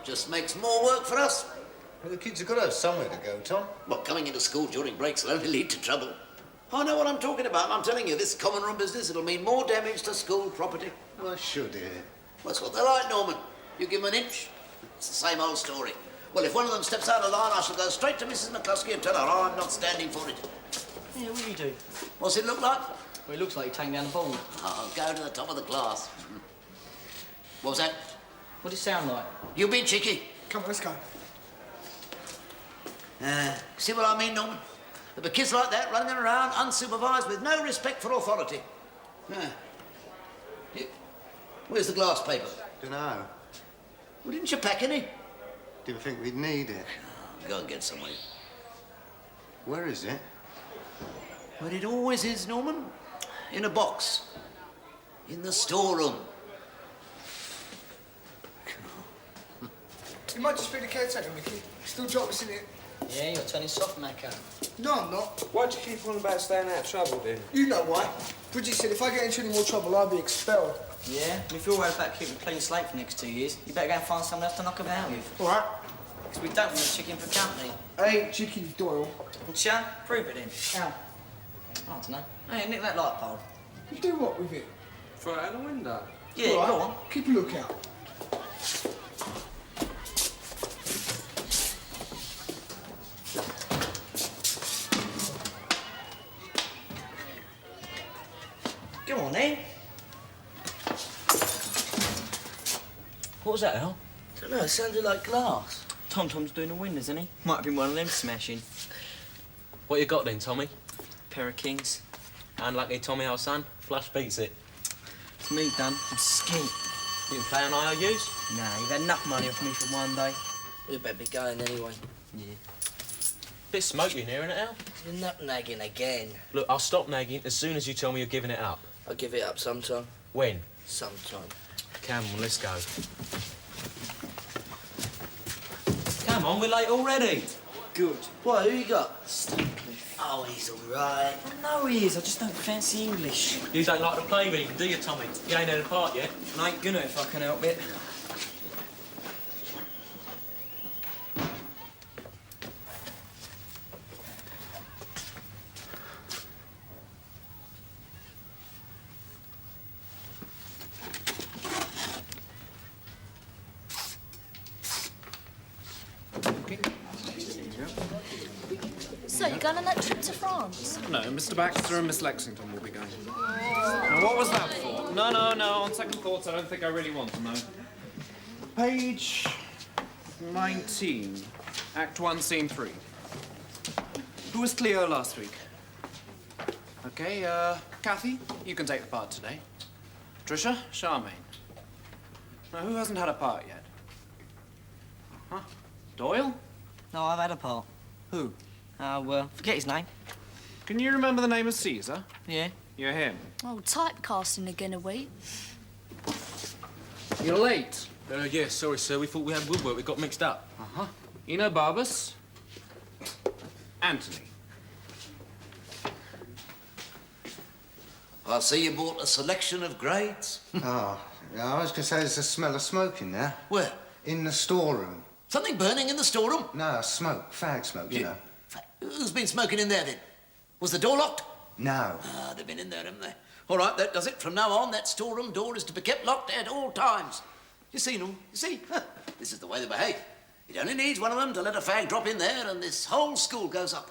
Just makes more work for us. Well, the kids have got to have somewhere to go, Tom. Well, coming into school during breaks will only lead to trouble. I know what I'm talking about, and I'm telling you, this common room business, it'll mean more damage to school property. Well, sure, dear. That's what they're like, Norman. You give them an inch, it's the same old story. Well, if one of them steps out of line, I shall go straight to Mrs. McCluskey and tell her I'm not standing for it. Yeah, what do you do? What's it look like? Well, it looks like you're taking down the ball. I'll go to the top of the class. What was that? What does it sound like? You being cheeky. Come on, let's go. See what I mean, Norman? There'll be kids like that running around unsupervised with no respect for authority. Where's the glass paper? Dunno. Well, didn't you pack any? Didn't think we'd need it. Go and get some, will you? Where is it? Well, it always is, Norman. In a box. In the storeroom. You might just be the caretaker, Mickey. Still drop us in it. Yeah, you're turning soft, Macca. No, I'm not. Why'd you keep on about staying out of trouble, then? You know why. Bridget said if I get into any more trouble, I'll be expelled. Yeah? And if you're worried about keeping a clean slate for the next 2 years, you better go and find someone else to knock about with. All right. Because we don't want a chicken for company. Hey, Chicken Doyle. And Sean, prove it then. How? I don't know. Hey, nick that light pole. You do what with it? Throw it out the window. Yeah, All right. go on. Keep a lookout. Go on, then. What was that, Al? I don't know, it sounded like glass. Tom's doing the windows, isn't he? Might have been one of them smashing. What you got then, Tommy? Pair of kings. Unlucky Tommy, our son. Flush beats it. It's me done. I'm skint. You can play on IOUs? Nah, you've had enough money off me for one day. We better be going anyway. Yeah. Bit smoky in here, isn't it, Al? You're not nagging again. Look, I'll stop nagging as soon as you tell me you're giving it up. I'll give it up sometime. When? Sometime. Come on, let's go. Come on, we're late already. Good. What, who you got? Stupid. Oh, he's all right. I know he is, I just don't fancy English. You don't like to play with him, do you, Tommy? You ain't had a part yet. And I ain't gonna if I can help it. So, you're going on that trip to France? No, Mr. Baxter and Miss Lexington will be going. Now, what was that for? No. On second thoughts, I don't think I really want to know. Page 19, Act 1, Scene 3. Who was Cleo last week? Okay, Kathy, you can take the part today. Tricia, Charmaine. Now, who hasn't had a part yet? Huh? Doyle? No, I've had a part. Who? Forget his name. Can you remember the name of Caesar? Yeah. You're him. Oh, typecasting again, are we? You're late. Yeah, sorry, sir. We thought we had woodwork. We got mixed up. Uh-huh. Eno Barbas. Anthony. I see you bought a selection of grades. Oh, yeah, I was going to say there's a smell of smoke in there. Where? In the storeroom. Something burning in the storeroom? No, smoke, fag smoke, you know. Who's been smoking in there, then? Was the door locked? No. Ah, they've been in there, haven't they? All right, that does it. From now on, that storeroom door is to be kept locked at all times. You see, Norm? You see? This is the way they behave. It only needs one of them to let a fag drop in there, and this whole school goes up.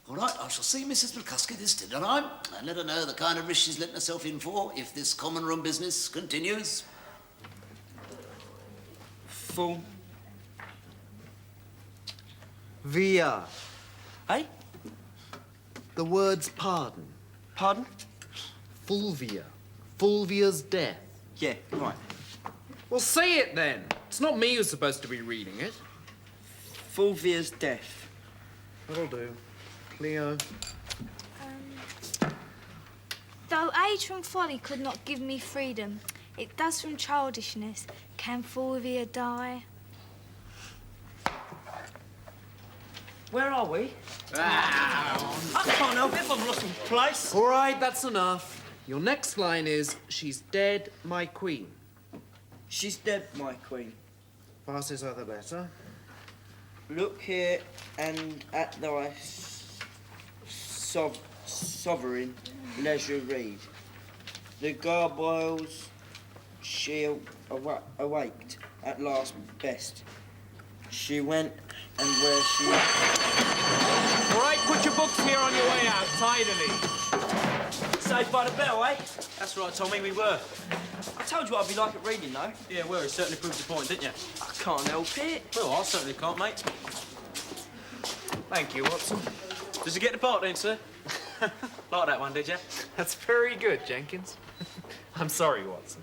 All right, I shall see Mrs. McCluskey this dinner time and let her know the kind of risk she's letting herself in for if this common room business continues. Fool. Via. Hey? The word's pardon. Pardon? Fulvia. Fulvia's death. Yeah, right. Well, say it then. It's not me who's supposed to be reading it. Fulvia's death. That'll do. Cleo. Though age from folly could not give me freedom, it does from childishness. Can Fulvia die? Where are we? I can't help it if I'm lost in place. All right, that's enough. Your next line is, she's dead, my queen. She's dead, my queen. Passes are the better. Look here and at thy sovereign leisure read. The gargoyles she awaked at last best. She went and where she... All right, put your books here on your way out, tidily. Saved by the bell, eh? That's right, Tommy, we were. I told you I'd be like at reading, though. Yeah, well, it certainly proved the point, didn't you? I can't help it. Well, I certainly can't, mate. Thank you, Watson. Did you get the part then, sir? Like that one, did you? That's very good, Jenkins. I'm sorry, Watson.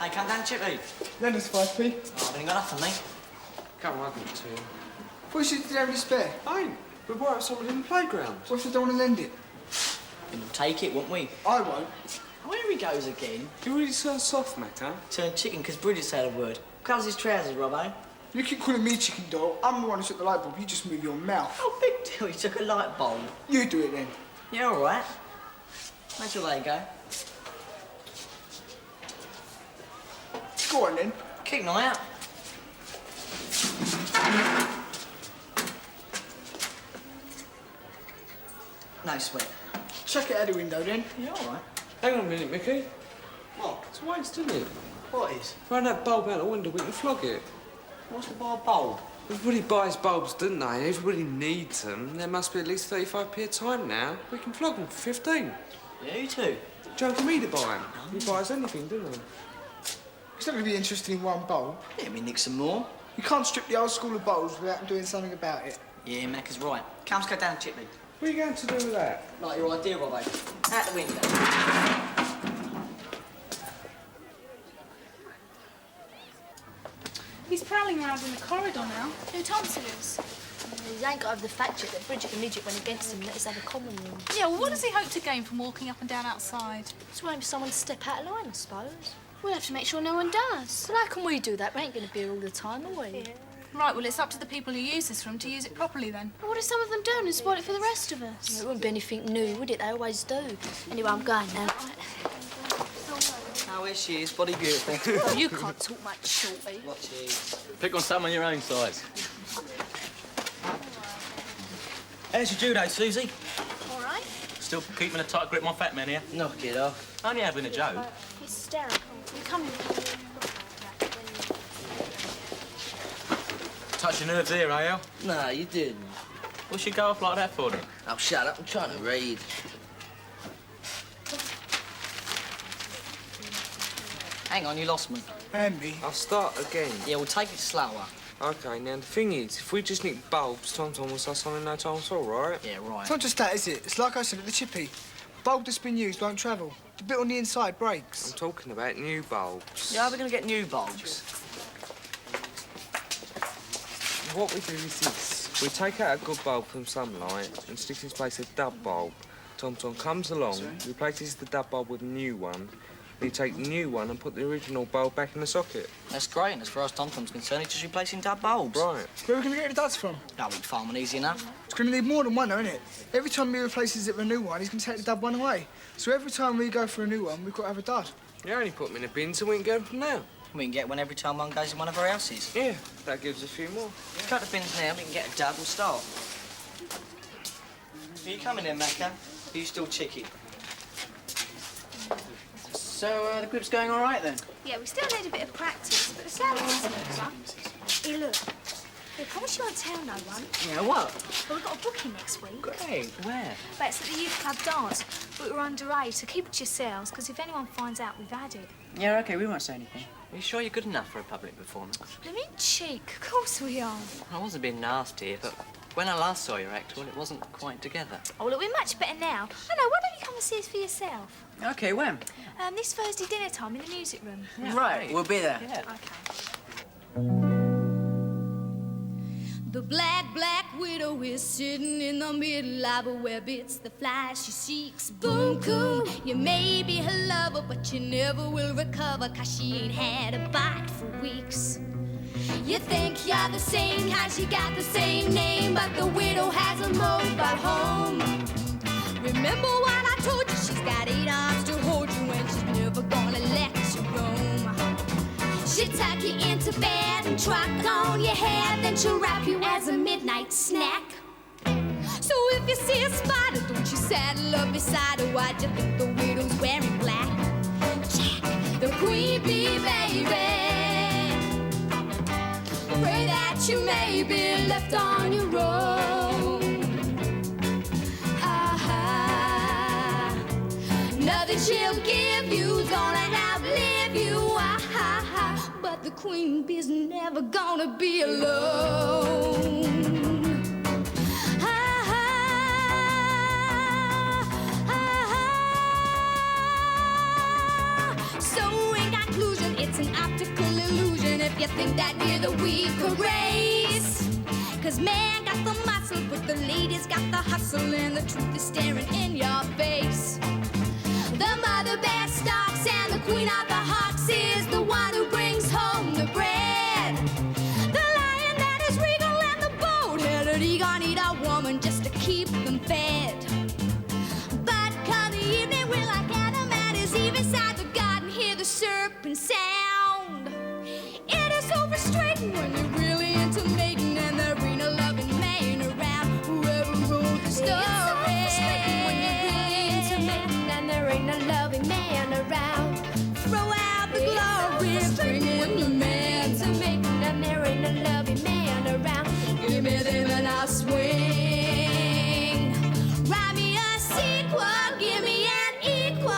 Hey, come down, Chippy. Lend us 5p. Oh, I ain't got nothing, mate. Come on, I'll give it to you. What should you have any spare? Fine. We borrowed someone in the playground. What if they don't want to lend it? Then we'll take it, won't we? I won't. Where he goes again? You really so soft, mate, huh? Turned chicken because Bridget said a word. Covers his trousers, Robbo. You keep calling me chicken doll. I'm the one who took the light bulb. You just move your mouth. Oh, big deal, he took a light bulb. You do it then. Yeah, all right. Where till they go? Go on then. Keep an eye out. No sweat. Chuck it out the window then. Yeah, all right. Hang on a minute, Mickey. What? It's a waste, isn't it? What is? Run that bulb out the window, we can flog it. What's the bar bulb? Everybody buys bulbs, don't they? Everybody needs them. There must be at least 35p a time now. We can flog them for 15. Yeah, you too. Joking me to buy them. He buys anything, doesn't he? It's not going to be interested in one bulb. Let me nick some more. You can't strip the old school of bulbs without doing something about it. Yeah, Mac is right. Come, let's go down, Chipley. What are you going to do with that? Like your idea, Robbo. Out the window. He's prowling around in the corridor now. Who Thompson is? He ain't got over the fact yet that Bridget and Midget went against him and let us have a common room. Yeah, well, what does he hope to gain from walking up and down outside? Just waiting for someone to step out of line, I suppose. We'll have to make sure no one does. But how can we do that? We ain't going to be here all the time, are we? Yeah. Right, well, it's up to the people who use this room to use it properly, then. Well, what if some of them don't and spoil it for the rest of us? It wouldn't be anything new, would it? They always do. Anyway, I'm going now. Oh, here she is, body beautiful. Oh, you can't talk much, Shorty. Watch it. Pick on someone your own size. How's your judo, Susie? All right. Still keeping a tight grip on fat man here. Knock it off. Only having a joke. Hysterical. You come here. Touch your nerves here, eh, El? No, you didn't. What's you go off like that for, then? Oh, shut up. I'm trying to read. Hang on, you lost me. And me. I'll start again. Yeah, we'll take it slower. OK, now the thing is, if we just nick bulbs, Tom will say something no time at all, right? Yeah, right. It's not just that, is it? It's like I said at the chippy. Bulb that's been used won't travel. The bit on the inside breaks. I'm talking about new bulbs. Yeah, we're going to get new bulbs. What we do is this. We take out a good bulb from sunlight and stick in its place a dub bulb. Tom comes along, replaces the dub bulb with a new one. Then you take the new one and put the original bulb back in the socket. That's great, and as far as Tom's concerned, it's just replacing dub bulbs. Right. Where are we going to get the duds from? No, we can farm one easy enough. It's going to need more than one, though, isn't it? Every time he replaces it with a new one, he's going to take the dud one away. So every time we go for a new one, we've got to have a dud. You only put them in a bin so we can go from there. We can get one every time one goes in one of our houses. Yeah, that gives a few more. Let's cut the bins now, we can get a dub and start. Are you coming in, Macca? Are you still chicky? So, the grip's going all right, then? Yeah, we still need a bit of practice, but the sound is smoother. Here, look. I promise you won't tell no one. Yeah, what? But we've got a booking next week. Great. Where? But it's at the youth club dance. But we're underage, so keep it to yourselves, because if anyone finds out, we've had it. Yeah, OK, we won't say anything. Are you sure you're good enough for a public performance? I mean, cheek. Of course we are. I wasn't being nasty, but when I last saw your act, well, it wasn't quite together. Oh, look, we're much better now. I know, why don't you come and see us for yourself? OK, when? This Thursday dinner time in the music room. Yeah, right, we'll be there. Yeah. OK. The black widow is sitting in the middle of a web. It's the fly she seeks. Boom, coon, You may be her lover, but you never will recover, 'cause she ain't had a bite for weeks. You think you're the same, 'cause you got the same name, but the widow has a mobile home. Remember what I told you, she's got 8 arms to hold you, and she's never gonna let you roam. She'll tuck you into bed and truck on your head, then she'll wrap you as a midnight snack. So if you see a spider, don't you saddle up beside her. Why'd you think the widow's wearing black? Jack, the queen bee, baby. Pray that you may be left on your own. Nothing she'll give you's gonna outlive you. But the queen bee's never gonna be alone. So in conclusion, it's an optical illusion if you think that you're the weaker race. 'Cause man got the muscle, but the ladies got the hustle, and the truth is staring in your face. The mother bear stalks, and the queen of the hawks is the one who brings home the bread. The lion that is regal and the bold-headed, he gonna need a woman just to keep them fed. But come the evening, we're like Adam at his Eve inside the garden, hear the serpent sound. It is so frustrating when you're really into mating, and there ain't a loving man around. Whoever wrote the story. Ain't a loving man around. Throw out the glory, bring in the man to make, and there ain't a loving man around. Give me them and I'll swing. Write me a sequel, give me an equal,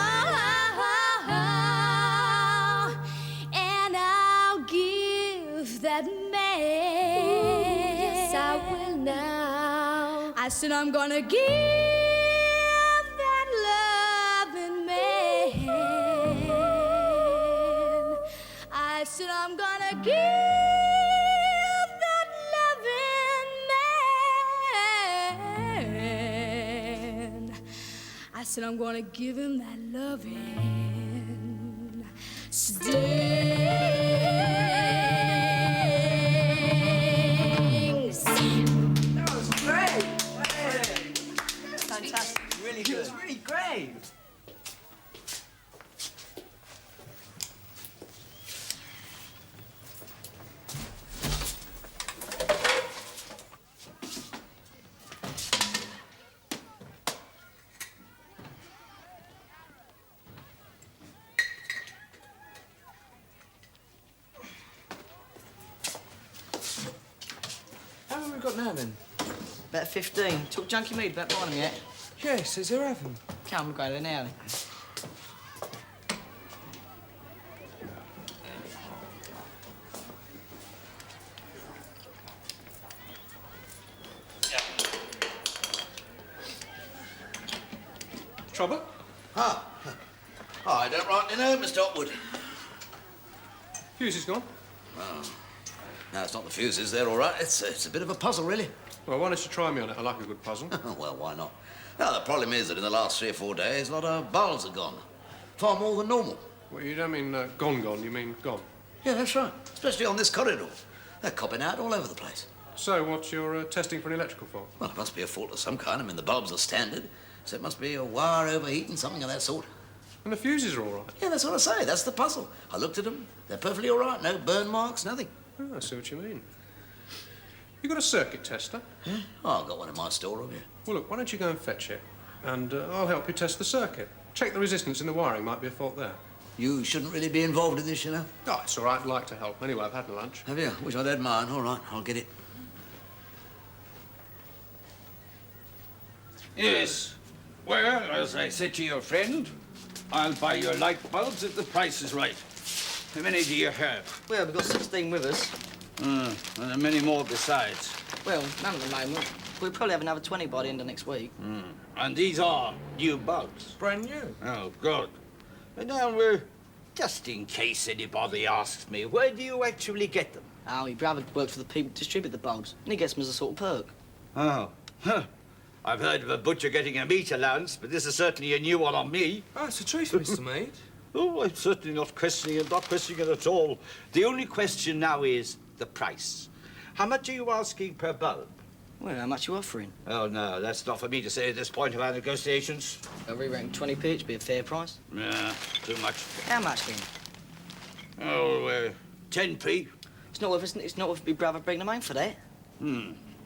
and I'll give that man. Oh, yes, I will now. I said I'm gonna give. I said I'm gonna give that loving man. I said I'm gonna give him that loving. That was great. Fantastic. Really good. It was really great. How many have we got now, then? About 15. Talk Junkie Mead about buying them yet? Yes, is there Evan? Come, we'll go there now. Trouble? Oh, I don't rightly know, Mr. Hopwood. Fuse is gone. Oh. No, it's not the fuses. They're all right. It's a bit of a puzzle, really. Well, why don't you try me on it? I like a good puzzle. Well, why not? Now, the problem is that in the last 3 or 4 days, a lot of bulbs are gone. Far more than normal. Well, you don't mean gone, you mean gone. Yeah, that's right. Especially on this corridor. They're copping out all over the place. So, what's your testing for an electrical fault? Well, it must be a fault of some kind. I mean, the bulbs are standard, so it must be a wire overheating, something of that sort. And the fuses are all right? Yeah, that's what I say. That's the puzzle. I looked at them. They're perfectly all right. No burn marks, nothing. Oh, I see what you mean. You got a circuit tester? Yeah? Oh, I've got one in my storeroom, yeah. Well, look, why don't you go and fetch it? And I'll help you test the circuit. Check the resistance in the wiring. Might be a fault there. You shouldn't really be involved in this, you know. Oh, it's all right. I'd like to help. Anyway, I've had my lunch. Have you? Wish I'd had mine. All right, I'll get it. Yes. Well, as I said to your friend, I'll buy your light bulbs if the price is right. How many do you have? Well, we've got 16 with us. And there are many more besides. Well, none at the moment. We'll probably have another 20 by the end of next week. And these are new bulbs? Brand new. Oh, good. And now, just in case anybody asks me, where do you actually get them? Oh, your brother works for the people who distribute the bulbs, and he gets them as a sort of perk. Oh. Huh. I've heard of a butcher getting a meat allowance, but this is certainly a new one on me. Oh, it's the truth, Mr. Maid. Oh, I'm certainly not questioning it, at all. The only question now is the price. How much are you asking per bulb? Well, how much are you offering? Oh, no, that's not for me to say at this point of our negotiations. I reckon 20p would be a fair price. Yeah, too much. How much, then? Oh, 10p. It's not worth me brother bringing them home for that.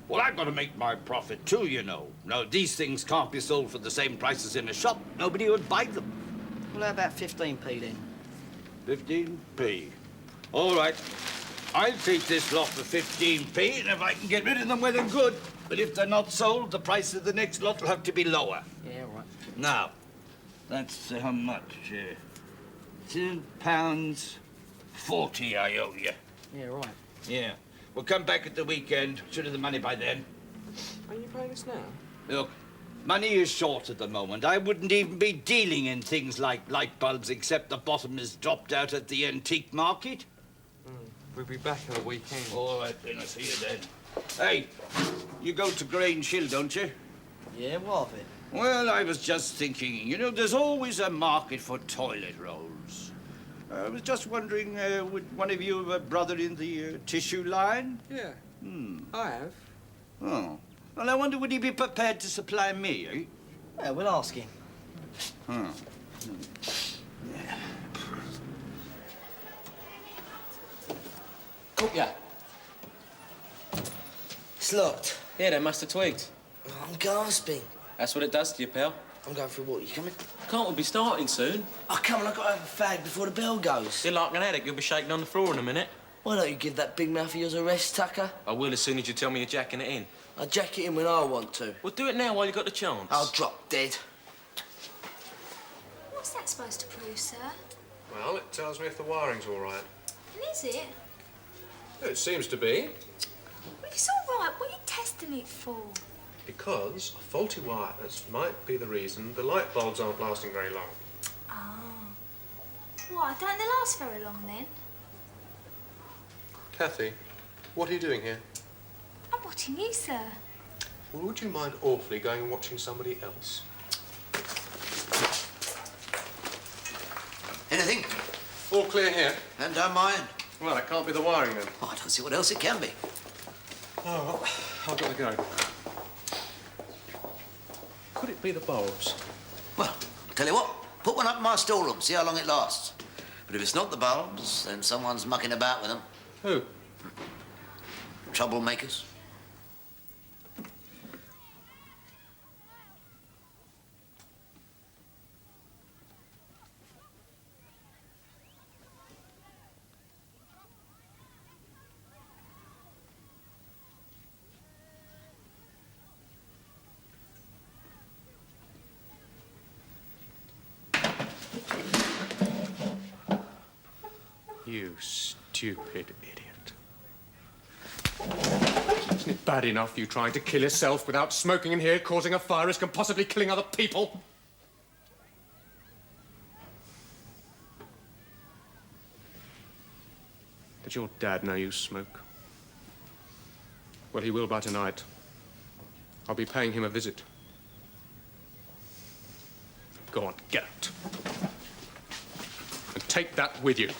Well, I've got to make my profit too, you know. Now, these things can't be sold for the same price as in a shop. Nobody would buy them. Well, how about 15p then? 15p. All right. I'll take this lot for 15p, and if I can get rid of them, well and good. But if they're not sold, the price of the next lot will have to be lower. Yeah, all right. Now, that's how much? £2.40 I owe you. Yeah, right. Yeah. We'll come back at the weekend. Should have the money by then. Are you paying us now? Look, money is short at the moment. I wouldn't even be dealing in things like light bulbs except the bottom is dropped out at the antique market. We'll be back at the weekend. All right, then. I'll see you then. Hey, you go to Grange Hill, don't you? Yeah, what of it? Well, I was just thinking, you know, there's always a market for toilet rolls. I was just wondering, would one of you have a brother in the tissue line? Yeah. I have. Oh. Well, I wonder, would he be prepared to supply me, eh? Yeah, we'll ask him. Cook ya? It's locked. Yeah, they must have twigged. I'm gasping. That's what it does to you, pal. I'm going for a walk. You coming? Can't we be starting soon? Oh, come on, I've got to have a fag before the bell goes. You're like an addict. You'll be shaking on the floor in a minute. Why don't you give that big mouth of yours a rest, Tucker? I will as soon as you tell me you're jacking it in. I'll jack it in when I want to. Well, do it now while you've got the chance. I'll drop dead. What's that supposed to prove, sir? Well, it tells me if the wiring's all right. And is it? It seems to be. Well, it's all right. What are you testing it for? Because faulty wires might be the reason the light bulbs aren't lasting very long. Oh. Why, don't they last very long then? Kathy, what are you doing here? I'm watching you, sir. Well, would you mind awfully going and watching somebody else? Anything? All clear here. And don't mind. Well, it can't be the wiring then. Oh, I don't see what else it can be. Oh, well, I've got to go. Could it be the bulbs? Well, tell you what, put one up in my storeroom, see how long it lasts. But if it's not the bulbs, then someone's mucking about with them. Who? Troublemakers. You stupid idiot. Isn't it bad enough you trying to kill yourself without smoking in here, causing a fire risk and possibly killing other people? Did your dad know you smoke? Well, he will by tonight. I'll be paying him a visit. Go on, get out. And take that with you.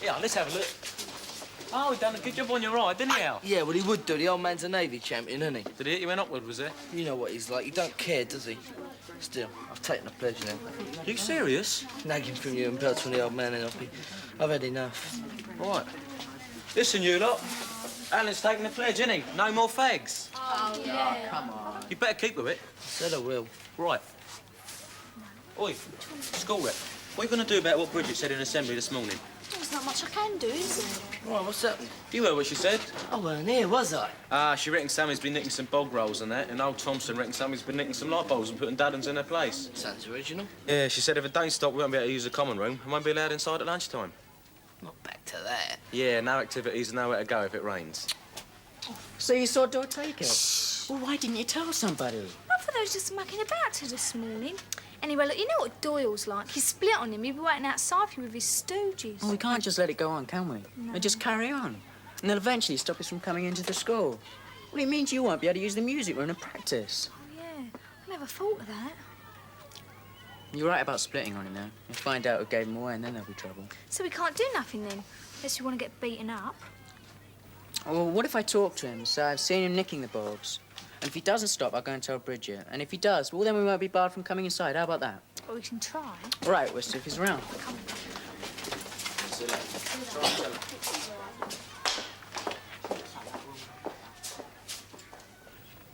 Yeah, let's have a look. Oh, he done a good job on your ride, didn't he, Al? Yeah, well, he would do. The old man's a Navy champion, isn't he? Did he hit you when upward, was there? You know what he's like. He don't care, does he? Still, I've taken a pledge now. You serious? Nagging from you and belts from the old man and I've had enough. Right. Listen, you lot. Alan's taking the pledge, isn't he? No more fags. Oh, yeah. Come on. You better keep with it. I said I will. Right. Oi, school rep. What are you going to do about what Bridget said in assembly this morning? There's not much I can do, is there? Right, what's happening? You heard what she said? I weren't here, was I? She reckons Sammy's been nicking some bog rolls and that, and old Thompson reckons Sammy's been nicking some light bulbs and putting Duddens in their place. Sounds original. Yeah, she said if it don't stop, we won't be able to use the common room and won't be allowed inside at lunchtime. Not back to that. Yeah, no activities, nowhere to go if it rains. So you saw Doyle take it? Well, why didn't you tell somebody? I thought I was just mucking about till this morning. Anyway, look, you know what Doyle's like. He's split on him. He'll be waiting outside for you with his stooges. Well, we can't just let it go on, can we? No. And just carry on. And they'll eventually stop us from coming into the school. Well, it means you won't be able to use the music room to practice. Oh, yeah. I never thought of that. You're right about splitting on him now. You'll find out who gave him away and then there'll be trouble. So we can't do nothing then, unless you want to get beaten up. Well, what if I talk to him? So I've seen him nicking the bulbs. And if he doesn't stop, I'll go and tell Bridget. And if he does, well, then we won't be barred from coming inside. How about that? Well, we can try. All right, we'll see if he's around.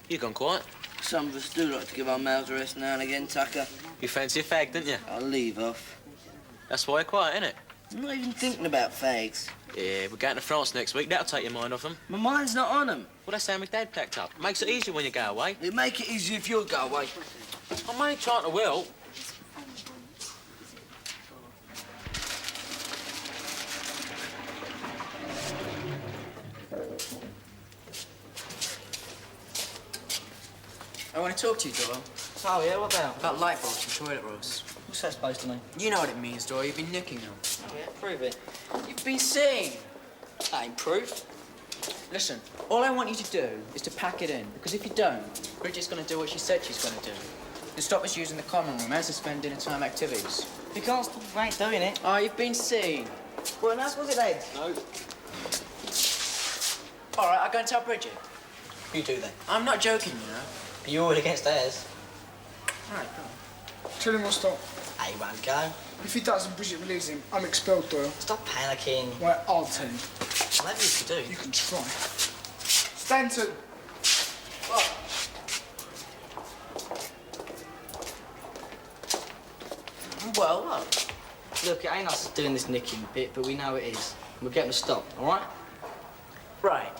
You gone quiet? Some of us do like to give our mouths a rest now and again, Tucker. You fancy a fag, didn't you? I'll leave off. That's why you're quiet, innit? I'm not even thinking about fags. Yeah, we're going to France next week. That'll take your mind off them. My mind's not on them. Well, that's how my dad packed up. Makes it easier when you go away. It'd make it easier if you go away. I'm only trying to will. I want to talk to you, Doyle. Oh, yeah, what about? About light bulbs and toilet rolls. What's that supposed to mean? You know what it means, Doyle. You've been nicking them. Oh, yeah, prove it. You've been seen. That ain't proof. Listen, all I want you to do is to pack it in, because if you don't, Bridget's going to do what she said she's going to do. To stop us using the common room as to spend dinner time activities. You can't stop if I ain't doing it. Oh, you've been seen. Well, that's what it is. No. All right, I'll go and tell Bridget. You do then. I'm not joking, you know. You're all against theirs. All right, go on. Tell him what's stop. He won't go. If he does and Bridget relieves him, I'm expelled, Doyle. Stop panicking. Well, I'll tell him. Whatever you can do. You can try. Stanton! What? Well, what? Look, it ain't us doing this nicking bit, but we know it is. We'll get them to stop, all right? Right.